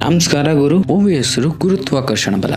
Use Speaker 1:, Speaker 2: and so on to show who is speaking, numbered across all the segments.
Speaker 1: ನಮಸ್ಕಾರ ಗುರು. ಭೂಮಿ ಹೆಸರು ಗುರುತ್ವಾಕರ್ಷಣ ಬಲ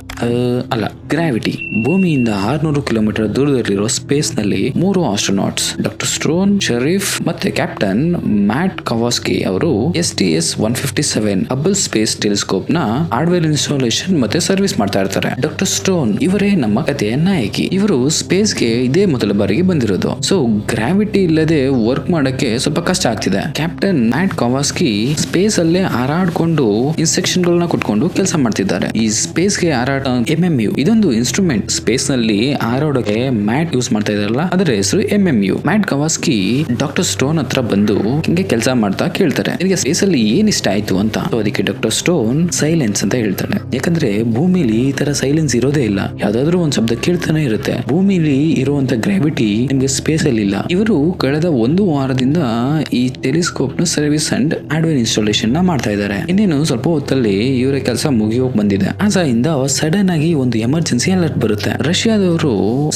Speaker 1: ಅಲ್ಲ, ಗ್ರಾವಿಟಿ. ಭೂಮಿಯಿಂದ 600 ಕಿಲೋಮೀಟರ್ ದೂರದಲ್ಲಿರೋ ಸ್ಪೇಸ್ ನಲ್ಲಿ 3 ಆಸ್ಟ್ರೋನಾಟ್ಸ್ ಡಾಕ್ಟರ್ ಸ್ಟೋನ್, ಶರೀಫ್ ಮತ್ತೆ ಕ್ಯಾಪ್ಟನ್ ಮ್ಯಾಟ್ ಕವಾಸ್ಕಿ ಅವರು STS-157 ಹಬಲ್ ಸ್ಪೇಸ್ ಟೆಲಿಸ್ಕೋಪ್ ನ ಹಾರ್ಡ್ವೇರ್ ಇನ್ಸ್ಟಾಲೇಷನ್ ಮತ್ತೆ ಸರ್ವಿಸ್ ಮಾಡ್ತಾ ಇರ್ತಾರೆ. ಡಾಕ್ಟರ್ ಸ್ಟೋನ್ ಇವರೇ ನಮ್ಮ ಕಥೆಯ ನಾಯಕಿ. ಇವರು ಸ್ಪೇಸ್ ಗೆ ಇದೇ ಮೊದಲ ಬಾರಿಗೆ ಬಂದಿರೋದು. ಸೊ ಗ್ರಾವಿಟಿ ಇಲ್ಲದೆ ವರ್ಕ್ ಮಾಡಕ್ಕೆ ಸ್ವಲ್ಪ ಕಷ್ಟ ಆಗ್ತಿದೆ. ಕ್ಯಾಪ್ಟನ್ ಮ್ಯಾಟ್ ಕವಾಸ್ಕಿ ಸ್ಪೇಸ್ ಅಲ್ಲೇ ಹಾರಾಡ್ಕೊಂಡು ಇನ್ಸ್ಟ್ರಕ್ಷನ್ ಗಳನ್ನ ಕೊಟ್ಕೊಂಡು ಕೆಲಸ ಮಾಡ್ತಿದ್ದಾರೆ. ಈ ಸ್ಪೇಸ್ ಗೆ ಹಾರಾಟ MMU ಇದೊಂದು ಇನ್ಸ್ಟ್ರೂಮೆಂಟ್. ಸ್ಪೇಸ್ ನಲ್ಲಿ ಹಾರಾಡೋಕೆ ಮ್ಯಾಟ್ ಯೂಸ್ ಮಾಡ್ತಾ ಇದಾರಲ್ಲ, ಅದರ ಹೆಸರು MMU. ಮ್ಯಾಟ್ ಕವಾಸ್ಕಿ ಡಾಕ್ಟರ್ ಸ್ಟೋನ್ ಹತ್ರ ಬಂದು ಹಿಂಗೆ ಕೆಲಸ ಮಾಡ್ತಾ ಕೇಳ್ತಾರೆ, ನಿಮಗೆ ಸ್ಪೇಸ್ ಅಲ್ಲಿ ಏನ್ ಇಷ್ಟ ಆಯ್ತು ಅಂತ. ಅದಕ್ಕೆ ಡಾಕ್ಟರ್ ಸ್ಟೋನ್ ಸೈಲೆನ್ಸ್ ಅಂತ ಹೇಳ್ತಾಳೆ. ಯಾಕಂದ್ರೆ ಭೂಮಿಲಿ ಈ ತರ ಸೈಲೆನ್ಸ್ ಇರೋದೇ ಇಲ್ಲ. ಯಾವ್ದಾದ್ರು ಒಂದ್ ಶಬ್ದ ಕೇಳ್ತಾನೆ ಇರುತ್ತೆ. ಭೂಮಿಲಿ ಇರುವಂತ ಗ್ರಾವಿಟಿ ನಿಮ್ಗೆ ಸ್ಪೇಸ್ ಅಲ್ಲಿ ಇಲ್ಲ. ಇವರು ಕಳೆದ 1 ವಾರದಿಂದ ಈ ಟೆಲಿಸ್ಕೋಪ್ ನ ಸರ್ವಿಸ್ ಅಂಡ್ ಹಾರ್ಡ್ವೇರ್ ಇನ್ಸ್ಟಾಲೇಷನ್ ನ ಮಾಡ್ತಾ ಇದ್ದಾರೆ. ಇನ್ನೇನು ಸ್ವಲ್ಪ ಹೊತ್ತಲ್ಲಿ ಇವರ ಕೆಲಸ ಮುಗಿಯೋಕ್ ಬಂದಿದೆ. ಆಸೆಯಿಂದ ಸಡನ್ ಆಗಿ ಒಂದು ಎಮರ್ಜೆನ್ಸಿ ಅಲರ್ಟ್ ಬರುತ್ತೆ. ರಷ್ಯಾದವರು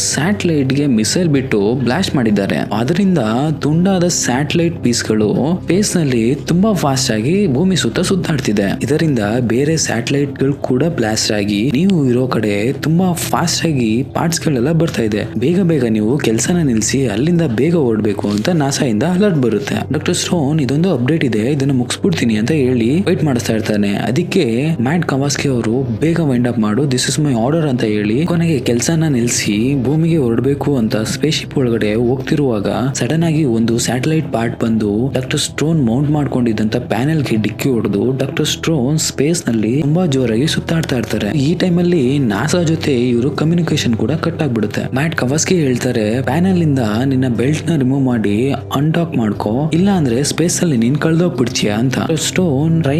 Speaker 1: ಸ್ಯಾಟಲೈಟ್ ಗೆ ಮಿಸೈಲ್ ಬಿಟ್ಟು ಬ್ಲಾಸ್ಟ್ ಮಾಡಿದ್ದಾರೆ. ಅದರಿಂದ ತುಂಡಾದ ಸ್ಯಾಟಲೈಟ್ ಪೀಸ್ ಗಳು ಸ್ಪೇಸ್ ನಲ್ಲಿ ತುಂಬಾ ಫಾಸ್ಟ್ ಆಗಿ ಭೂಮಿ ಸುತ್ತ ಸುತ್ತಾಡ್ತಿದೆ. ಇದರಿಂದ ಬೇರೆ ಸ್ಯಾಟಲೈಟ್ ಗಳು ಕೂಡ ಬ್ಲಾಸ್ಟ್ ಆಗಿ ನೀವು ಇರೋ ಕಡೆ ತುಂಬಾ ಫಾಸ್ಟ್ ಆಗಿ ಪಾರ್ಟ್ಸ್ ಗಳೆಲ್ಲ ಬರ್ತಾ ಇದೆ. ಬೇಗ ಬೇಗ ನೀವು ಕೆಲಸನ ನಿಲ್ಸಿ ಅಲ್ಲಿಂದ ಬೇಗ ಓಡಬೇಕು ಅಂತ ನಾಸಾಯಿಂದ ಅಲರ್ಟ್ ಬರುತ್ತೆ. ಡಾಕ್ಟರ್ ಸ್ಟೋನ್ ಇದೊಂದು ಅಪ್ಡೇಟ್ ಇದೆ, ಇದನ್ನು ಮುಗಿಸ್ಬಿಡ್ತೀನಿ ಅಂತ ಹೇಳಿ ವೈಟ್ ಮಾಡಿಸ್ತಾ ಇರ್ತಾನೆ. ಅದಕ್ಕೆ ಮ್ಯಾಟ್ ಕವಾಸ್ಕಿ ಅವರು ಬೇಗ ವೈಂಡ್ ಅಪ್ ಮಾಡು, ದಿಸ್ ಇಸ್ ಮೈ ಆರ್ಡರ್ ಅಂತ ಹೇಳಿ ಕೊನೆಗೆ ಕೆಲಸನ ನಿಲ್ಸಿ ಭೂಮಿಗೆ ಹೊರಡಬೇಕು ಅಂತ ಸ್ಪೇಸ್ ಶಿಪ್ ಒಳಗಡೆ ಹೋಗ್ತಿರುವಾಗ ಸಡನ್ ಆಗಿ ಒಂದು ಸ್ಯಾಟಲೈಟ್ ಪಾರ್ಟ್ ಬಂದು ಡಾಕ್ಟರ್ ಸ್ಟೋನ್ ಮೌಂಟ್ ಮಾಡ್ಕೊಂಡಿದ್ದಂತ ಪ್ಯಾನೆಲ್ ಗೆ ಡಿಕ್ಕಿ ಹೊಡೆದು ಡಾಕ್ಟರ್ ಸ್ಟೋನ್ ಸ್ಪೇಸ್ ನಲ್ಲಿ ತುಂಬಾ ಜೋರಾಗಿ ಸುತ್ತಾಡ್ತಾ ಇರ್ತಾರೆ. ಈ ಟೈಮ್ ಅಲ್ಲಿ ನಾಸಾ ಜೊತೆ ಇವರು ಕಮ್ಯುನಿಕೇಶನ್ ಕೂಡ ಕಟ್ ಆಗ್ಬಿಡುತ್ತೆ. ಮ್ಯಾಟ್ ಕವಾಸ್ಕಿ ಹೇಳ್ತಾರೆ, ಪ್ಯಾನೆಲ್ ಇಂದ ನಿನ್ನ ಬೆಲ್ಟ್ ನ ರಿಮೂವ್ ಮಾಡಿ ಅನ್ಟಾಕ್ ಮಾಡ್ಕೋ, ಇಲ್ಲ ಅಂದ್ರೆ ಸ್ಪೇಸ್ ಅಲ್ಲಿ ನೀನ್ ಕಳ್ದೋಗ್ಬಿಡ್ತೀಯ ಅಂತ. ಸ್ಟೋನ್ ಟ್ರೈ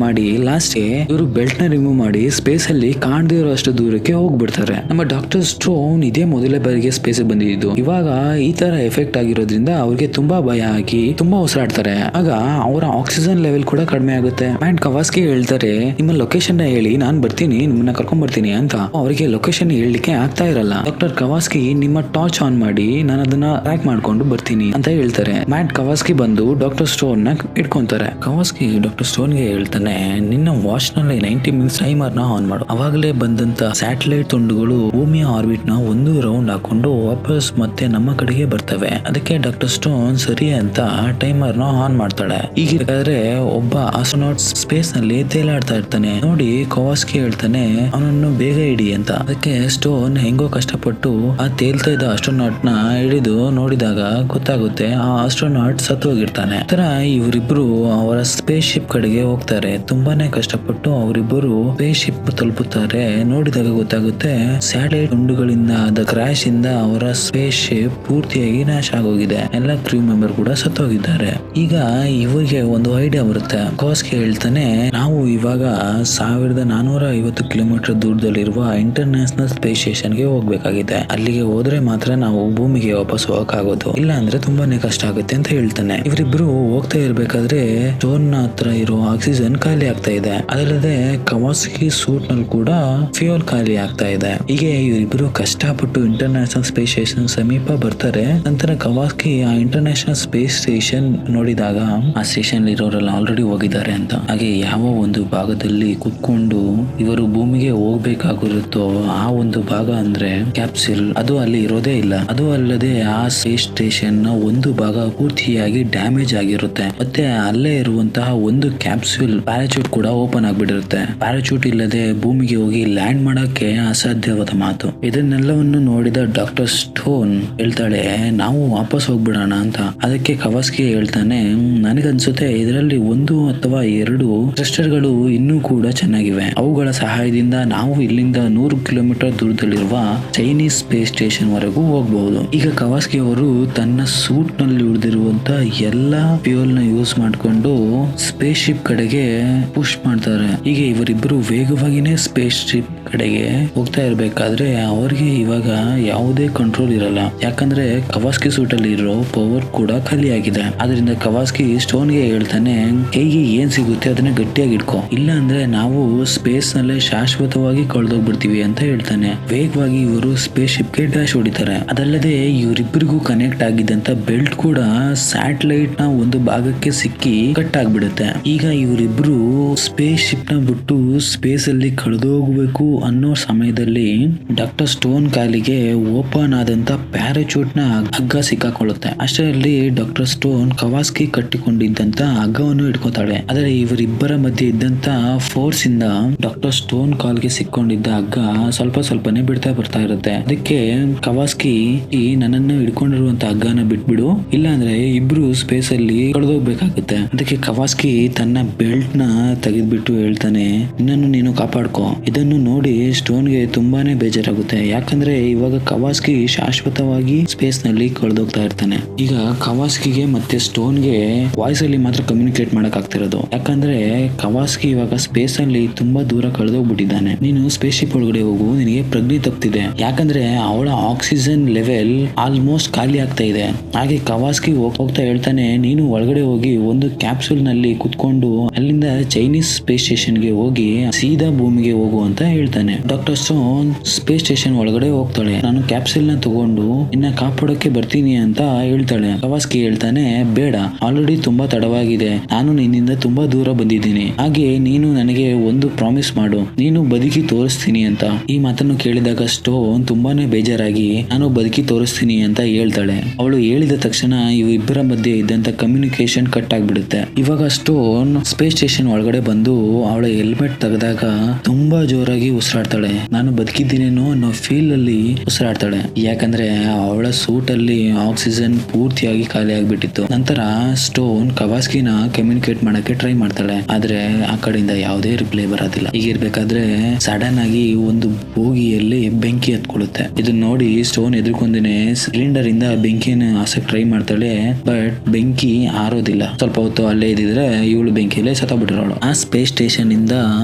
Speaker 1: ಮಾಡಿ ಲಾಸ್ಟ್ ಗೆ ಇವರು ಬೆಲ್ಟ್ ನ ರಿಮೂವ್ ಮಾಡಿ ಸ್ಪೇಸ್ ಅಲ್ಲಿ ಕಾಣದೇ ಇರೋ ಅಷ್ಟು ದೂರಕ್ಕೆ ಹೋಗ್ಬಿಡ್ತಾರೆ. ನಮ್ಮ ಡಾಕ್ಟರ್ ಸ್ಟೋನ್ ಇದೇ ಮೊದಲ ಬಾರಿಗೆ ಸ್ಪೇಸ್ ಬಂದಿದ್ದು. ಇವಾಗ ಈ ತರ ಎಫೆಕ್ಟ್ ಆಗಿರೋದ್ರಿಂದ ಅವ್ರಿಗೆ ತುಂಬಾ ಭಯ ಆಗಿ ತುಂಬಾ ಉಸಿರಾಡ್ತಾರೆ. ಆಗ ಅವರ ಆಕ್ಸಿಜನ್ ಲೆವೆಲ್ ಕೂಡ ಕಡಿಮೆ ಆಗುತ್ತೆ. ಮ್ಯಾಟ್ ಕವಾಸ್ಕಿ ಹೇಳ್ತಾರೆ, ನಿಮ್ಮ ಲೊಕೇಶನ್ ನ ಹೇಳಿ, ನಾನ್ ಬರ್ತೀನಿ, ನಿಮ್ಮನ್ನ ಕರ್ಕೊಂಡ್ ಬರ್ತೀನಿ ಅಂತ. ಅವರಿಗೆ ಲೊಕೇಶನ್ ಹೇಳಲಿಕ್ಕೆ ಆಗ್ತಾ ಇರಲ್ಲ. ಡಾಕ್ಟರ್ ಕವಾಸ್ಕಿ ನಿಮ್ಮ ಟಾರ್ಚ್ ಆನ್ ಮಾಡಿ, ನಾನು ಅದನ್ನ ಟ್ರ್ಯಾಕ್ ಮಾಡ್ಕೊಂಡು ಬರ್ತೀನಿ ಅಂತ ಹೇಳ್ತಾರೆ. ಮ್ಯಾಟ್ ಕವಾಸ್ಕಿ ಬಂದು ಡಾಕ್ಟರ್ ಸ್ಟೋನ್ ನ ಇಟ್ಕೊಂತಾರೆ. ಕವಾಸ್ಕಿ ಡಾಕ್ಟರ್ ಸ್ಟೋನ್ ಗೆ ಹೇಳ್ತಾನೆ, ನಿನ್ನ ವಾಚ್ ನಲ್ಲಿ 90 ಮಿನಿಟ್ಸ್ ಟೈಮರ್ ನ ಆನ್ ಮಾಡು. ಅವಾಗಲೇ ಬಂದಂತ ಸ್ಯಾಟಲೈಟ್ ತುಂಡುಗಳು ಭೂಮಿಯ ಆರ್ಬಿಟ್ ನ ಒಂದು ರೌಂಡ್ ಹಾಕೊಂಡು ವಾಪಸ್ ಮತ್ತೆ ನಮ್ಮ ಕಡೆಗೆ ಬರ್ತವೆ. ಅದಕ್ಕೆ ಡಾಕ್ಟರ್ ಸ್ಟೋನ್ ಸರಿ ಅಂತ ಟೈಮರ್ ನ ಆನ್ ಮಾಡ್ತಾಳೆ. ಹೀಗಿರ್ಬೇಕಾದ್ರೆ ಒಬ್ಬ ಆಸ್ಟ್ರೋನಾಟ್ ಸ್ಪೇಸ್ ನಲ್ಲಿ ತೇಲಾಡ್ತಾ ಇರ್ತಾನೆ. ನೋಡಿ ಕವಾಸ್ಕಿ ಹೇಳ್ತಾನೆ, ಅವನನ್ನು ಬೇಗ ಹಿಡಿ ಅಂತ. ಅದಕ್ಕೆ ಸ್ಟೋನ್ ಹೆಂಗೋ ಕಷ್ಟಪಟ್ಟು ಆ ತೇಲ್ತಾ ಇದ್ದ ಆಸ್ಟ್ರೋನಾಟ್ ನ ಹಿಡಿದು ನೋಡಿದಾಗ ಗೊತ್ತಾಗುತ್ತೆ ಆ ಆಸ್ಟ್ರೋನಾಟ್ ಸತ್ತೋಗಿರ್ತಾನೆ. ತರ ಇವರಿಬ್ರು ಅವರ ಸ್ಪೇಸ್ ಶಿಪ್ ಕಡೆಗೆ ಹೋಗ್ತಾರೆ. ತುಂಬಾನೇ ಕಷ್ಟಪಟ್ಟು ಅವರಿಬ್ಬರು ಸ್ಪೇಸ್ ಶಿಪ್ ತಲುಪುತ್ತಾರೆ. ನೋಡಿದಾಗ ಗೊತ್ತಾಗುತ್ತೆ ಸ್ಯಾಟಲೈಟ್ ತುಂಡುಗಳಿಂದ ಆದ ಕ್ರಾಶ್ ಇಂದ ಅವರ ಸ್ಪೇಸ್ ಶಿಪ್ ಪೂರ್ತಿಯಾಗಿ ನಾಶ ಆಗೋಗಿದೆ. ಎಲ್ಲ ಕ್ರೂ ಮೆಂಬರ್ ಕೂಡ ಸತ್ತೋಗಿದ್ದಾರೆ. ಈಗ ಇವರಿಗೆ ಒಂದು ಐಡಿಯಾ ಬರುತ್ತೆ. ಕವಾಸ್ಕಿ ಹೇಳ್ತಾನೆ, ನಾವು ಇವಾಗ 1450 ಕಿಲೋಮೀಟರ್ ದೂರದಲ್ಲಿರುವ ಇಂಟರ್ನ್ಯಾಷನಲ್ ಸ್ಪೇಸ್ ಸ್ಟೇಷನ್ ಗೆ ಹೋಗ್ಬೇಕಾಗಿದೆ. ಅಲ್ಲಿಗೆ ಹೋದ್ರೆ ಮಾತ್ರ ನಾವು ಭೂಮಿಗೆ ವಾಪಸ್ ಹೋಗಕ್ಕಾಗೋದು, ಇಲ್ಲ ಅಂದ್ರೆ ತುಂಬಾನೇ ಕಷ್ಟ ಆಗುತ್ತೆ ಅಂತ ಹೇಳ್ತಾನೆ. ಇವರಿಬ್ರು ಹೋಗ್ತಾ ಇರ್ಬೇಕಾದ್ರೆ ಸ್ಟೋನ್ ನ ಹತ್ರ ಇರೋ ಆಕ್ಸಿಜನ್ ಖಾಲಿ ಆಗ್ತಾ ಇದೆ. ಅದಲ್ಲದೆ ಕವಾಸ್ಕಿ ಸೂಟ್ ನಲ್ಲಿ ಕೂಡ ಫ್ಯೂಯಲ್ ಖಾಲಿ ಆಗ್ತಾ ಇದೆ. ಹೀಗೆ ಇವರಿಬ್ರು ಕಷ್ಟಪಟ್ಟು ಇಂಟರ್ನ್ಯಾಷನಲ್ ಸ್ಪೇಸ್ ಸ್ಟೇಷನ್ ಸಮೀಪ ಬರ್ತಾರೆ. ನಂತರ ಕವಾಸ್ಕಿ ಆ ಇಂಟರ್ನ್ಯಾಷನಲ್ ಸ್ಪೇಸ್ ಸ್ಟೇಷನ್ ನೋಡಿದಾಗ ಆ ಸ್ಟೇಷನ್ ಇರೋರೆಲ್ಲ ಆಲ್ರೆಡಿ ಹೋಗಿದ್ದಾರೆ ಅಂತ. ಹಾಗೆ ಯಾವ ಒಂದು ಭಾಗದಲ್ಲಿ ಕುತ್ಕೊಂಡು ಇವರು ಭೂಮಿಗೆ ಹೋಗ್ಬೇಕಾಗಿರುತ್ತೋ ಆ ಒಂದು ಭಾಗ ಅಂದ್ರೆ ಕ್ಯಾಪ್ಸುಲ್, ಅದು ಅಲ್ಲಿ ಇರೋದೇ ಇಲ್ಲ. ಅದು ಅಲ್ಲದೆ ಆ ಸ್ಪೇಸ್ ಸ್ಟೇಷನ್ ನ ಒಂದು ಭಾಗ ಪೂರ್ತಿಯಾಗಿ ಡ್ಯಾಮೇಜ್ ಆಗಿರುತ್ತೆ. ಮತ್ತೆ ಅಲ್ಲೇ ಇರುವಂತಹ ಒಂದು ಕ್ಯಾಪ್ಸುಲ್ ಪ್ಯಾರಾಚೂಟ್ ಕೂಡ ಓಪನ್ ಆಗ್ಬಿಟ್ಟಿರುತ್ತೆ. ಪ್ಯಾರಾಚೂಟ್ ಇಲ್ಲದೆ ಭೂಮಿಗೆ ಹೋಗಿ ಲ್ಯಾಂಡ್ ಮಾಡಕ್ಕೆ ಅಸಾಧ್ಯವಾದ ಮಾತು. ಇದನ್ನೆಲ್ಲವನ್ನು ನೋಡಿದ ಡಾಕ್ಟರ್ ಸ್ಟೋನ್ ಹೇಳ್ತಾಳೆ, ನಾವು ವಾಪಸ್ ಹೋಗ್ಬಿಡೋಣ ಅಂತ. ಅದಕ್ಕೆ ಕವಾಸ್ಕಿ ಹೇಳ್ತಾನೆ, ನನಗನ್ಸುತ್ತೆ ಇದರಲ್ಲಿ 1 ಅಥವಾ 2 ಕ್ಲಸ್ಟರ್ಗಳು ಇನ್ನೂ ಕೂಡ ಚೆನ್ನಾಗಿವೆ. ಅವುಗಳ ಸಹಾಯದಿಂದ ನಾವು ಇಲ್ಲಿಂದ 100 ಕಿಲೋಮೀಟರ್ ದೂರದಲ್ಲಿರುವ ಚೈನೀಸ್ ಸ್ಪೇಸ್ ಸ್ಟೇಷನ್ ವರೆಗೂ ಹೋಗಬಹುದು. ಈಗ ಕವಾಸ್ಕಿ ಅವರು ತನ್ನ ಸೂಟ್ ನಲ್ಲಿ ಉಳಿದಿರುವಂತ ಎಲ್ಲಾ ಫ್ಯೂಯಲ್ ನ ಯೂಸ್ ಮಾಡಿಕೊಂಡು ಸ್ಪೇಸ್ ಶಿಪ್ ಕಡೆಗೆ ಪುಷ್ ಮಾಡ್ತಾರೆ. ಹೀಗೆ ಇವರಿಬ್ಬರು ವೇಗವಾಗಿನೇ ಸ್ಪೇಸ್ ಶಿಪ್ ಕಡೆಗೆ ಹೋಗ್ತಾ ಇರ್ಬೇಕಾದ್ರೆ ಅವ್ರಿಗೆ ಇವಾಗ ಯಾವುದೇ ಕಂಟ್ರೋಲ್ ಇರಲ್ಲ. ಯಾಕಂದ್ರೆ ಕವಾಸ್ಕಿ ಸೂಟ್ ಅಲ್ಲಿ ಇರೋ ಪವರ್ ಕೂಡ ಖಾಲಿ ಆಗಿದೆ. ಅದರಿಂದ ಕವಾಸ್ಕಿ ಸ್ಟೋನ್ ಗೆ ಹೇಳ್ತಾನೆ, ಹೇಗೆ ಏನ್ ಸಿಗುತ್ತೆ ಅದನ್ನ ಗಟ್ಟಿಯಾಗಿ ಇಟ್ಕೋ, ಇಲ್ಲ ಅಂದ್ರೆ ನಾವು ಸ್ಪೇಸ್ ನಲ್ಲೇ ಶಾಶ್ವತವಾಗಿ ಕಳೆದೋಗ್ಬಿಡ್ತೀವಿ ಅಂತ ಹೇಳ್ತಾನೆ. ವೇಗವಾಗಿ ಇವರು ಸ್ಪೇಸ್ ಶಿಪ್ ಗೆ ಡ್ಯಾಶ್ ಹೊಡಿತಾರೆ. ಅದಲ್ಲದೆ ಇವರಿಬ್ಬರಿಗೂ ಕನೆಕ್ಟ್ ಆಗಿದ್ದಂತ ಬೆಲ್ಟ್ ಕೂಡ ಸ್ಯಾಟಲೈಟ್ ನ ಒಂದು ಭಾಗಕ್ಕೆ ಸಿಕ್ಕಿ ಕಟ್ ಆಗ್ಬಿಡುತ್ತೆ. ಈಗ ಇವರಿಬ್ರು
Speaker 2: ಸ್ಪೇಸ್ ಶಿಪ್ ನ ಬಿಟ್ಟು ಸ್ಪೇಸ್ ಅಲ್ಲಿ ಕಳೆದೋಗ್ಬೇಕು ಅನ್ನೋ ಸಮಯದಲ್ಲಿ ಡಾಕ್ಟರ್ ಸ್ಟೋನ್ ಕಾಲಿಗೆ ಓಪನ್ ಆದಂತ ಪ್ಯಾರಾಚೂಟ್ ನ ಹಗ್ಗ ಸಿಕ್ಕಾಕೊಳ್ಳುತ್ತೆ. ಅಷ್ಟರಲ್ಲಿ ಡಾಕ್ಟರ್ ಸ್ಟೋನ್ ಕವಾಸ್ಕಿ ಕಟ್ಟಿಕೊಂಡಿದ್ದಂತ ಹಗ್ಗವನ್ನು ಇಟ್ಕೋತಾಳೆ. ಆದರೆ ಇವರಿಬ್ಬರ ಮಧ್ಯೆ ಇದ್ದಂತ ಫೋರ್ಸ್ ಇಂದ ಡಾಕ್ಟರ್ ಸ್ಟೋನ್ ಕಾಲ್ಗೆ ಸಿಕ್ಕೊಂಡಿದ್ದ ಹಗ್ಗ ಸ್ವಲ್ಪ ಸ್ವಲ್ಪನೇ ಬಿಡ್ತಾ ಬರ್ತಾ ಇರುತ್ತೆ. ಅದಕ್ಕೆ ಕವಾಸ್ಕಿ ನನ್ನನ್ನು ಹಿಡ್ಕೊಂಡಿರುವಂತ ಹಗ್ಗನ ಬಿಟ್ಬಿಡು, ಇಲ್ಲ ಅಂದ್ರೆ ಇಬ್ರು ಸ್ಪೇಸ್ ಅಲ್ಲಿ ಕಳೆದೋಗ್ಬೇಕಾಗುತ್ತೆ. ಅದಕ್ಕೆ ಕವಾಸ್ಕಿ ತನ್ನ ಬೆಲ್ಟ್ ನ ತೆಗೆದ್ಬಿಟ್ಟು ಹೇಳ್ತಾನೆ, ನಿನ್ನನ್ನು ನೀನು ಕಾಪಾಡ್ಕೋ. ಇದನ್ನು ನೋಡಿ ಸ್ಟೋನ್ ಗೆ ತುಂಬಾನೇ ಬೇಜಾರಾಗುತ್ತೆ. ಯಾಕಂದ್ರೆ ಇವಾಗ ಕವಾಸ್ಕಿ ಶಾಶ್ವತವಾಗಿ ಸ್ಪೇಸ್ ನಲ್ಲಿ ಕಳೆದೋಗ್ತಾ ಇರ್ತಾನೆ. ಈಗ ಕವಾಸ್ಕಿಗೆ ಮತ್ತೆ ಸ್ಟೋನ್ ಗೆ ವಾಯ್ಸ್ ಅಲ್ಲಿ ಮಾತ್ರ ಕಮ್ಯುನಿಕೇಟ್ ಮಾಡಕ್ ಆಗ್ತಿರೋದು. ಯಾಕಂದ್ರೆ ಕವಾಸ್ಕಿ ಇವಾಗ ಸ್ಪೇಸ್ ಅಲ್ಲಿ ತುಂಬಾ ದೂರ ಕಳೆದೋಗ್ಬಿಟ್ಟಿದ್ದಾನೆ. ನೀನು ಸ್ಪೇಸ್ ಶಿಪ್ ಒಳಗಡೆ ಹೋಗು, ನಿನಗೆ ಪ್ರಜ್ಞೆ ತಪ್ಪಿದೆ. ಯಾಕಂದ್ರೆ ಅವಳ ಆಕ್ಸಿಜನ್ ಲೆವೆಲ್ ಆಲ್ಮೋಸ್ಟ್ ಖಾಲಿ ಆಗ್ತಾ ಇದೆ. ಹಾಗೆ ಕವಾಸ್ಕಿ ಹೋಗ್ತಾ ಹೇಳ್ತಾನೆ, ನೀನು ಒಳಗಡೆ ಹೋಗಿ ಒಂದು ಕ್ಯಾಪ್ಸೂಲ್ ನಲ್ಲಿ ಕುತ್ಕೊಂಡು ಅಲ್ಲಿಂದ ಚೈನೀಸ್ ಸ್ಪೇಸ್ ಸ್ಟೇಷನ್ ಗೆ ಹೋಗಿ ಸೀದಾ ಭೂಮಿಗೆ ಹೋಗು ಅಂತ ಹೇಳ್ತಾನೆ. ಡಾಕ್ಟರ್ ಸ್ಟೋನ್ ಸ್ಪೇಸ್ ಸ್ಟೇಷನ್ ಒಳಗಡೆ ಹೋಗ್ತಾಳೆ. ನಾನು ಕ್ಯಾಪ್ಸೂಲ್ ನ ತಗೊಂಡು ಇನ್ನ ಕಾಪಾಡೋಕೆ ಬರ್ತೀನಿ ಅಂತ ಹೇಳ್ತಾಳೆ. ಕವಾಸ್ಕಿ ಹೇಳ್ತಾನೆ, ಬೇಡ, ಆಲ್ರೆಡಿ ತುಂಬಾ ತಡವಾಗಿದೆ. ನಾನು ನಿನ್ನಿಂದ ತುಂಬಾ ದೂರ ಬಂದಿದ್ದೀನಿ. ಹಾಗೆ ನೀನು ನನಗೆ ಒಂದು ಪ್ರಾಮಿಸ್ ಮಾಡು, ನೀನು ಬದುಕಿ ತೋರಿಸ್ತೀನಿ ಅಂತ. ಈ ಮಾತನ್ನು ಕೇಳಿದಾಗ ಸ್ಟೋನ್ ತುಂಬಾನೇ ಬೇಜಾರಾಗಿ ನಾನು ಬದುಕಿ ತೋರಿಸ್ತೀನಿ ಅಂತ ಹೇಳ್ತಾಳೆ. ಅವಳು ಹೇಳಿದ ತಕ್ಷಣ ಇಬ್ಬರ ಮಧ್ಯೆ ಇದ್ದಂತ ಕಮ್ಯುನಿಕೇಶನ್ ಕಟ್ ಆಗ್ಬಿಡುತ್ತೆ. ಇವಾಗ ಸ್ಟೋನ್ ಸ್ಪೇಸ್ ಸ್ಟೇಷನ್ ಒಳಗಡೆ ಬಂದು ಅವಳ ಹೆಲ್ಮೆಟ್ ತೆಗೆದಾಗ ತುಂಬಾ ಜೋರಾಗಿ ಉಸಿರಾಡ್ತಾಳೆ. ನಾನು ಬದುಕಿದ್ದೀನೇನೋ ಅನ್ನೋ ಫೀಲ್ ಅಲ್ಲಿ ಉಸಿರಾಡ್ತಾಳೆ. ಯಾಕಂದ್ರೆ ಅವಳ ಸೂಟ್ ಅಲ್ಲಿ ಆಕ್ಸಿಜನ್ ಪೂರ್ತಿಯಾಗಿ ಖಾಲಿ ಆಗ್ಬಿಟ್ಟಿತ್ತು. ನಂತರ ಸ್ಟೋನ್ ಕವಾಸ್ಕಿನ ಕಮ್ಯುನಿಕೇಟ್ ಮಾಡಕ್ಕೆ ಟ್ರೈ ಮಾಡ್ತಾಳೆ. ಆದ್ರೆ ಆ ಕಡೆಯಿಂದ ಯಾವುದೇ ರಿಪ್ಲೈ ಬರೋದಿಲ್ಲ. ಹೀಗಿರ್ಬೇಕಾದ್ರೆ ಸಡನ್ ಆಗಿ ಒಂದು ಬೋಗಿಯಲ್ಲಿ ಬೆಂಕಿ ಹತ್ಕೊಳ್ಳುತ್ತೆ. ಇದನ್ನ ನೋಡಿ ಸ್ಟೋನ್ ಎದುರ್ಕೊಂಡೇನೆ ಸಿಲಿಂಡರ್ ಇಂದ ಬೆಂಕಿಯನ್ನು ಹಾಸಕ್ ಟ್ರೈ ಮಾಡ್ತಾಳೆ. ಬಟ್ ಬೆಂಕಿ ಆರೋದಿಲ್ಲ. ಸ್ವಲ್ಪ ಹೊತ್ತು ಅಲ್ಲೇ ಇದ್ದಿದ್ರೆ ಇವಳು ಬೆಂಕಿಯಲ್ಲೇ ಸತ್ತೋಗ್ಬಿಟ್ಟಿರೋಳು. ಆ ಸ್ಪೇಸ್ ಸ್ಟೇಷನ್ ಇಂದ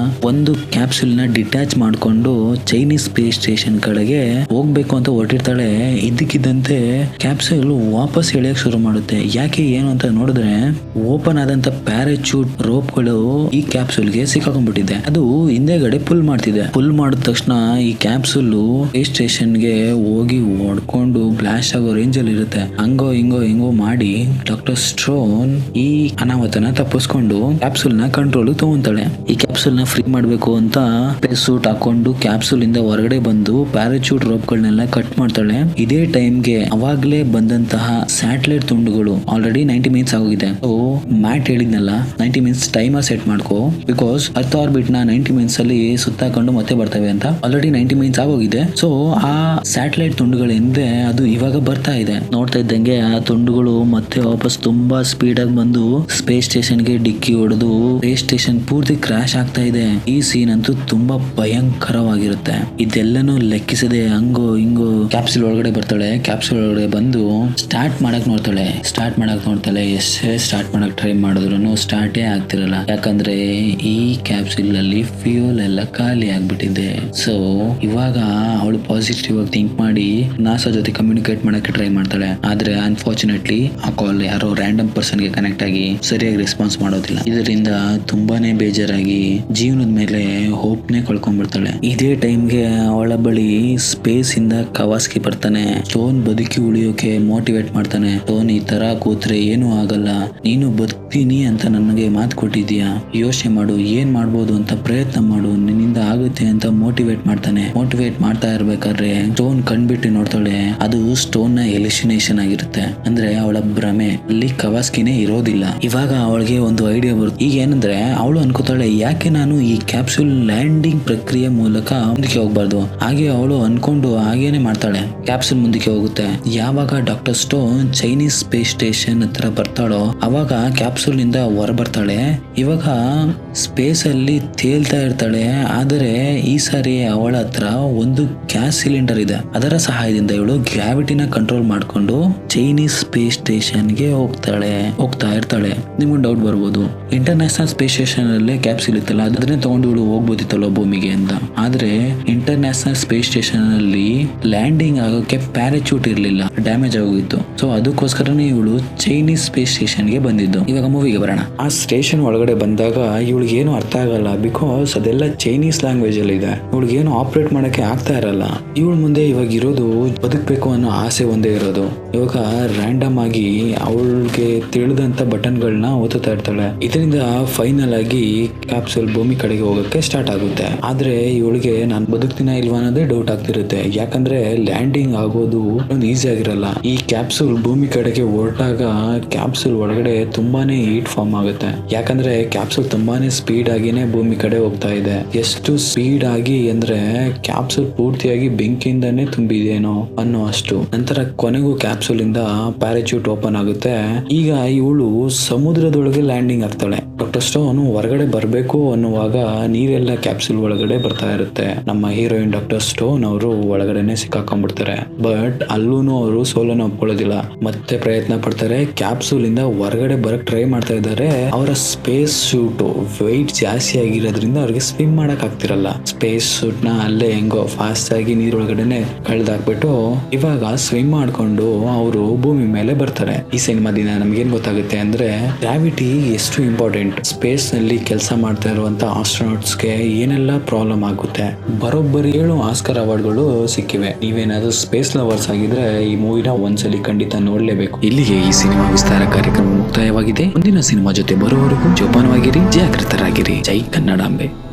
Speaker 2: ಒಂದು ಕ್ಯಾಪ್ಸೂಲ್ ನ ಡಿಟ್ಯಾಚ್ ಮಾಡ್ಕೊಂಡು ಚೈನೀಸ್ ಸ್ಪೇಸ್ ಸ್ಟೇಷನ್ ಕಡೆಗೆ ಹೋಗ್ಬೇಕು ಅಂತ ಹೊರಟಿರ್ತಾಳೆ. ಇದ್ದಕ್ಕಿದ್ದಂತೆ ಕ್ಯಾಪ್ಸೂಲ್ ವಾಪಸ್ ಎಳೆಯಕ್ ಶುರು ಮಾಡುತ್ತೆ. ಯಾಕೆ ಏನು ಅಂತ ನೋಡಿದ್ರೆ ಓಪನ್ ಆದಂತ ಪ್ಯಾರಾಚೂಟ್ ರೋಪ್ ಗಳು ಈ ಕ್ಯಾಪ್ಸೂಲ್ ಗೆ ಸಿಕ್ಕಾಕೊಂಡ್ಬಿಟ್ಟಿದೆ. ಅದು ಹಿಂದೆಗಡೆ ಪುಲ್ ಮಾಡ್ತಿದೆ. ಪುಲ್ ಮಾಡಿದ ತಕ್ಷಣ ಈ ಕ್ಯಾಪ್ಸೂಲ್ ಸ್ಪೇಸ್ ಸ್ಟೇಷನ್ ಗೆ ಹೋಗಿ ಹೊಡ್ಕೊಂಡು ಬ್ಲಾಸ್ಟ್ ಆಗೋ ರೇಂಜ್ ಅಲ್ಲಿ ಇರುತ್ತೆ. ಹಂಗೋ ಹಿಂಗೋ ಮಾಡಿ ಡಾಕ್ಟರ್ ಸ್ಟೋನ್ ಈ ಅನಾಹುತನ ತಪ್ಪಿಸ್ಕೊಂಡು ಕ್ಯಾಪ್ಸೂಲ್ ನ ಕಂಟ್ರೋಲ್ ತಗೊಂತಾಳೆ. ಈ ಕ್ಯಾಪ್ಸೂಲ್ ನ ಫ್ರೀ ಮಾಡ್ಬೇಕು ಅಂತ ಸ್ಪೇಸ್ ಸೂಟ್ ಹಾಕೊಂಡು ಕ್ಯಾಪ್ಸೂಲ್ ಇಂದ ಹೊರಗಡೆ ಬಂದು ಪ್ಯಾರಾಚೂಟ್ ರೋಪ್ ಗಳನ್ನೆಲ್ಲ ಕಟ್ ಮಾಡ್ತಾಳೆ. ಇದೇ ಟೈಮ್ಗೆ ಅವಾಗ್ಲೇ ಬಂದಂತಹ ಸ್ಯಾಟಲೈಟ್ ತುಂಡುಗಳು ಆಲ್ರೆಡಿ 90 ಮಿನಿಟ್ಸ್ ಆಗೋಗಿದೆ. ಸೊ ಮ್ಯಾಟ್ ಹೇಳಿದ್ನಲ್ಲ 90 ಮಿನಿಟ್ಸ್ ಟೈಮರ್ ಸೆಟ್ ಮಾಡ್ಕೋ, ಬಿಕಾಸ್ ಅರ್ತ್ ಆರ್ಬಿಟ್ ನ 90 ಮಿನಿಟ್ಸ್ ಅಲ್ಲಿ ಸುತ್ತಾಕೊಂಡು ಮತ್ತೆ ಬರ್ತವೆ ಅಂತ. ಆಲ್ರೆಡಿ 90 ಮಿನಿಟ್ಸ್ ಆಗೋಗಿದೆ. ಸೊ ಆ ಸ್ಯಾಟಲೈಟ್ ತುಂಡುಗಳಿಂದ ಅದು ಇವಾಗ ಬರ್ತಾ ಇದೆ. ನೋಡ್ತಾ ಇದ್ದಂಗೆ ಆ ತುಂಡುಗಳು ಮತ್ತೆ ವಾಪಸ್ ತುಂಬಾ ಸ್ಪೀಡ್ ಆಗಿ ಬಂದು ಸ್ಪೇಸ್ ಸ್ಟೇಷನ್ ಗೆ ಡಿಕ್ಕಿ ಹೊಡೆದು ಸ್ಪೇಸ್ ಸ್ಟೇಷನ್ ಪೂರ್ತಿ ಕ್ರಾಶ್ ಆಗ್ತಾ ಇದೆ. ಈ ಸೀನ್ ಅಂತೂ ತುಂಬಾ ಭಯಂಕರವಾಗಿರುತ್ತೆ. ಇದೆಲ್ಲನೂ ಲೆಕ್ಕಿಸದೆ ಹಂಗೋ ಹಿಂಗೋ ಕ್ಯಾಪ್ಸೂಲ್ ಒಳಗಡೆ ಬರ್ತಾಳೆ. ಕ್ಯಾಪ್ಸೂಲ್ ಒಳಗಡೆ ಬಂದು ಸ್ಟಾರ್ಟ್ ಮಾಡಕ್ ನೋಡ್ತಾಳೆ. ಎಷ್ಟೇ ಸ್ಟಾರ್ಟ್ ಮಾಡಕ್ ಟ್ರೈ ಮಾಡಿದ್ರು ಸ್ಟಾರ್ಟೇ ಆಗ್ತಿರಲ್ಲ. ಯಾಕಂದ್ರೆ ಈ ಕ್ಯಾಪ್ಸೂಲ್ ಅಲ್ಲಿ ಫ್ಯೂಯಲ್ ಎಲ್ಲ ಖಾಲಿ ಆಗ್ಬಿಟ್ಟಿದೆ. ಸೊ ಇವಾಗ ಅವಳು ಪಾಸಿಟಿವ್ ಆಗಿ ಥಿಂಕ್ ಮಾಡಿ ನಾಸಾ ಜೊತೆ ಕಮ್ಯುನಿಕೇಟ್ ಮಾಡಕ್ಕೆ ಟ್ರೈ ಮಾಡ್ತಾಳೆ. ಆದ್ರೆ ಅನ್ಫಾರ್ಚುನೇಟ್ಲಿ ಆ ಕಾಲ್ ಯಾರೋ ರ್ಯಾಂಡಮ್ ಪರ್ಸನ್ ಗೆ ಕನೆಕ್ಟ್ ಆಗಿ ಸರಿಯಾಗಿ ರೆಸ್ಪಾನ್ಸ್ ಮಾಡೋದಿಲ್ಲ. ಇದರಿಂದ ತುಂಬಾನೇ ಬೇಜಾರಾಗಿ ಜೀವನದ ಮೇಲೆ ಹೋಪ್ನೇ ಕಳ್ಕೊಂಡ್ಬಿಡ್ತಾಳೆ. ಇದೇ ಟೈಮ್ಗೆ ಅವಳ ಬಳಿ ಸ್ಪೇಸ್ ಇಂದ ಕವಾಸ್ಕಿ ಬರ್ತಾನೆ. ಸ್ಟೋನ್ ಬದುಕಿ ಉಳಿಯೋಕೆ ಮೋಟಿವೇಟ್ ಮಾಡ್ತಾನೆ. ಸ್ಟೋನ್ ಈ ತರ ಕೂತ್ರೆ ಏನೂ ಆಗಲ್ಲ, ನೀನು ಬದುಕ್ತೀನಿ ಅಂತ ನನಗೆ ಮಾತು ಕೊಟ್ಟಿದ್ಯಾ, ಯೋಚನೆ ಮಾಡು, ಏನ್ ಮಾಡ್ಬೋದು ಅಂತ ಪ್ರಯತ್ನ ಮಾಡು, ನಿನ್ನಿಂದ ಆಗುತ್ತೆ ಅಂತ ಮೋಟಿವೇಟ್ ಮಾಡ್ತಾನೆ. ಮೋಟಿವೇಟ್ ಮಾಡ್ತಾ ಇರ್ಬೇಕಾದ್ರೆ ಸ್ಟೋನ್ ಕಣ್ಬಿಟ್ಟು ನೋಡ್ತಾಳೆ. ಅದು ಸ್ಟೋನ್ ನ ಎಲಿಸಿನೇಷನ್ ಆಗಿರುತ್ತೆ. ಅಂದ್ರೆ ಅವಳ ಭ್ರಮೆ, ಅಲ್ಲಿ ಕವಾಸ್ಕಿನೇ ಇರೋದಿಲ್ಲ. ಇವಾಗ ಅವಳಿಗೆ ಒಂದು ಐಡಿಯಾ ಬರುತ್ತೆ. ಈಗ ಏನಂದ್ರೆ ಅವಳು ಅನ್ಕೋತಾಳೆ, ಯಾಕೆ ನಾನು ಈ ಕ್ಯಾಪ್ಸೂಲ್ ಲ್ಯಾಂಡಿಂಗ್ ಪ್ರಕ್ರಿಯೆ ಮೂಲಕ ಮುಂದಕ್ಕೆ ಹೋಗ್ಬಾರ್ದು. ಹಾಗೆ ಅವಳು ಅನ್ಕೊಂಡು ಹಾಗೇನೆ ಮಾಡ್ತಾಳೆ. ಕ್ಯಾಪ್ಸೂಲ್ ಮುಂದಕ್ಕೆ ಹೋಗುತ್ತೆ. ಯಾವಾಗ doctor stone Chinese space station ಹತ್ರ ಬರ್ತಾಳೋ ಅವಾಗ ಕ್ಯಾಪ್ಸೂಲ್ ನಿಂದ ಹೊರ ಬರ್ತಾಳೆ. ಇವಾಗ ಸ್ಪೇಸ್ ಅಲ್ಲಿ ತೇಲ್ತಾ ಇರ್ತಾಳೆ. ಆದರೆ ಈ ಸಾರಿ ಅವಳ ಹತ್ರ ಒಂದು ಗ್ಯಾಸ್ ಸಿಲಿಂಡರ್ ಇದೆ. ಅದರ ಸಹಾಯದಿಂದ ಇವಳು ಗ್ರಾವಿಟಿನ ಕಂಟ್ರೋಲ್ ಮಾಡ್ಕೊಂಡು ಚೈನೀಸ್ ಸ್ಪೇಸ್ ಸ್ಟೇಷನ್ ಗೆ ಹೋಗ್ತಾ ಇರ್ತಾಳೆ. ನಿಮ್ಗೆ ಡೌಟ್ ಬರ್ಬೋದು, ಇಂಟರ್ನ್ಯಾಷನಲ್ ಸ್ಪೇಸ್ ಸ್ಟೇಷನ್ ಅಲ್ಲೇ ಕ್ಯಾಪ್ಸೂಲ್ ಇತ್ತಲ್ಲ, ಅದನ್ನೇ ತಗೊಂಡು ಇವಳು ಹೋಗ್ಬೋದಿತ್ತಲ್ಲ ಭೂಮಿಗೆ ಅಂತ. ಆದ್ರೆ ಇಂಟರ್ನ್ಯಾಷನಲ್ ಸ್ಪೇಸ್ ಸ್ಟೇಷನ್ ಅಲ್ಲಿ ಲ್ಯಾಂಡಿಂಗ್ ಆಗೋಕೆ ಪ್ಯಾರಾಚೂಟ್ ಇರ್ಲಿಲ್ಲ, ಡ್ಯಾಮೇಜ್ ಆಗೋಗಿತ್ತು. ಸೊ ಅದಕ್ಕೋಸ್ಕರನೇ ಇವಳು ಚೈನೀಸ್ ಸ್ಪೇಸ್ ಸ್ಟೇಷನ್ ಗೆ ಬಂದಿದ್ದು. ಇವಾಗ ಮೂವಿಗೆ ಬರೋಣ. ಆ ಸ್ಟೇಷನ್ ಒಳಗಡೆ ಬಂದಾಗ ಇವಳಿಗೆ ಏನು ಅರ್ಥ ಆಗಲ್ಲ, ಬಿಕಾಸ್ ಅದೆಲ್ಲ ಚೈನೀಸ್ ಲ್ಯಾಂಗ್ವೇಜ್ ಅಲ್ಲಿ ಇದೆ. ಇವಳಿಗೆ ಏನು ಆಪರೇಟ್ ಮಾಡಕ್ಕೆ ಆಗ್ತಾ ಇರಲ್ಲ. ಇವಳ ಮುಂದೆ ಇವಾಗ ಇರೋದು ಬದುಕಬೇಕು ಅನ್ನೋ ಆಸೆ ಒಂದೇ ಇರೋದು. ಇವಾಗ ರ್ಯಾಂಡಮ್ ಆಗಿ ಅವಳಿಗೆ ತಿಳಿದಂತ ಬಟನ್ ಗಳನ್ನ ಒತ್ತುತ್ತಾ ಇರ್ತಾಳೆ. ಇದರಿಂದ ಫೈನಲ್ ಆಗಿ ಆಗಿ ಕ್ಯಾಪ್ಸೂಲ್ ಭೂಮಿ ಕಡೆಗೆ ಹೋಗಕ್ಕೆ ಸ್ಟಾರ್ಟ್ ಆಗುತ್ತೆ. ಆದ್ರೆ ಇವಳಿಗೆ ನಾನು ಬದುಕ್ತೀನ ಇಲ್ವಾ ಅನ್ನೋದೇ ಡೌಟ್ ಆಗ್ತಿರುತ್ತೆ. ಯಾಕಂದ್ರೆ ಲ್ಯಾಂಡಿಂಗ್ ಆಗೋದು ಒಂದು ಈಸಿ ಆಗಿರಲ್ಲ. ಈ ಕ್ಯಾಪ್ಸೂಲ್ ಭೂಮಿ ಕಡೆಗೆ ಹೊರಟಾಗ ಕ್ಯಾಪ್ಸೂಲ್ ಒಳಗಡೆ ತುಂಬಾನೇ ಹೀಟ್ ಫಾರ್ಮ್ ಆಗುತ್ತೆ. ಯಾಕಂದ್ರೆ ಕ್ಯಾಪ್ಸೂಲ್ ತುಂಬಾನೇ ಸ್ಪೀಡ್ ಆಗಿನೇ ಭೂಮಿ ಕಡೆ ಹೋಗ್ತಾ ಇದೆ. ಎಷ್ಟು ಸ್ಪೀಡ್ ಆಗಿ ಅಂದ್ರೆ ಕ್ಯಾಪ್ಸೂಲ್ ಪೂರ್ತಿಯಾಗಿ ಬೆಂಕಿಯಿಂದಾನೇ ತುಂಬಿದೇನೋ ಅನ್ನೋ ಅಷ್ಟು. ನಂತರ ಕೊನೆಗೂ ಕ್ಯಾಪ್ಸೂಲ್ ಇಂದ ಪ್ಯಾರಾಚೂಟ್ ಓಪನ್ ಆಗುತ್ತೆ. ಈಗ ಇವಳು ಸಮುದ್ರದೊಳಗೆ ಲ್ಯಾಂಡಿಂಗ್ ಆಗ್ತಾಳೆ. ಡಾಕ್ಟರ್ ಸ್ಟೋನ್ ಹೊರಗಡೆ ಬರಬೇಕು ಅನ್ನುವಾಗ ನೀರೆಲ್ಲ ಕ್ಯಾಪ್ಸೂಲ್ ಒಳಗಡೆ ಬರ್ತಾ ಇರುತ್ತೆ. ನಮ್ಮ ಹೀರೋಯಿನ್ ಡಾಕ್ಟರ್ ಸ್ಟೋನ್ ಅವರು ಒಳಗಡೆನೆ ಸಿಕ್ಕಾಕೊಂಡ್ಬಿಡ್ತಾರೆ. ಬಟ್ ಅಲ್ಲೂನು ಅವರು ಸೋಲನ್ನು ಒಪ್ಕೊಳ್ಳೋದಿಲ್ಲ. ಮತ್ತೆ ಪ್ರಯತ್ನ ಪಡ್ತಾರೆ. ಕ್ಯಾಪ್ಸೂಲ್ ಇಂದ ಹೊರಗಡೆ ಬರಕ್ ಟ್ರೈ ಮಾಡ್ತಾ ಇದ್ದಾರೆ. ಅವರ ಸ್ಪೇಸ್ ಸೂಟ್ ವೆಯ್ಟ್ ಜಾಸ್ತಿ ಆಗಿರೋದ್ರಿಂದ ಅವ್ರಿಗೆ ಸ್ವಿಮ್ ಮಾಡಕ್ ಆಗ್ತಿರಲ್ಲ. ಸ್ಪೇಸ್ ಸೂಟ್ ನ ಅಲ್ಲೇ ಹೆಂಗೋ ಫಾಸ್ಟ್ ಆಗಿ ನೀರೊಳಗಡೆನೆ ಕಳೆದಾಕ್ಬಿಟ್ಟು ಇವಾಗ ಸ್ವಿಮ್ ಮಾಡ್ಕೊಂಡು ಅವರು ಭೂಮಿ ಮೇಲೆ ಬರ್ತಾರೆ. ಈ ಸಿನಿಮಾದಿಂದ ನಮ್ಗೇನ್ ಗೊತ್ತಾಗುತ್ತೆ ಅಂದ್ರೆ ಗ್ರಾವಿಟಿ ಎಷ್ಟು ಇಂಪಾರ್ಟೆಂಟ್. ಸ್ಪೇಸ್ ನಲ್ಲಿ ಕೆಲಸ ಮಾಡ್ತಾ ಇರುವಂತ ಆಸ್ಟ್ರೋನಾಟ್ಸ್ಗೆ ಏನೆಲ್ಲ ಪ್ರಾಬ್ಲಮ್ ಆಗುತ್ತೆ. ಬರೋಬ್ಬರಿ 7 ಆಸ್ಕರ್ ಅವಾರ್ಡ್ಗಳು ಸಿಕ್ಕಿವೆ. ನೀವೇನಾದ್ರೂ ಸ್ಪೇಸ್ ಲವರ್ಸ್ ಆಗಿದ್ರೆ ಈ ಮೂವಿನ ಒಂದ್ಸಲಿ ಖಂಡಿತ ನೋಡ್ಲೇಬೇಕು.
Speaker 1: ಇಲ್ಲಿಗೆ ಈ ಸಿನಿಮಾ ವಿಸ್ತಾರ ಕಾರ್ಯಕ್ರಮ ಮುಕ್ತಾಯವಾಗಿದೆ. ಮುಂದಿನ ಸಿನಿಮಾ ಜೊತೆ ಬರುವವರೆಗೂ ಜೋಪಾನವಾಗಿರಿ, ಜಾಗೃತರಾಗಿರಿ. ಜೈ ಕನ್ನಡಾಂಬೆ.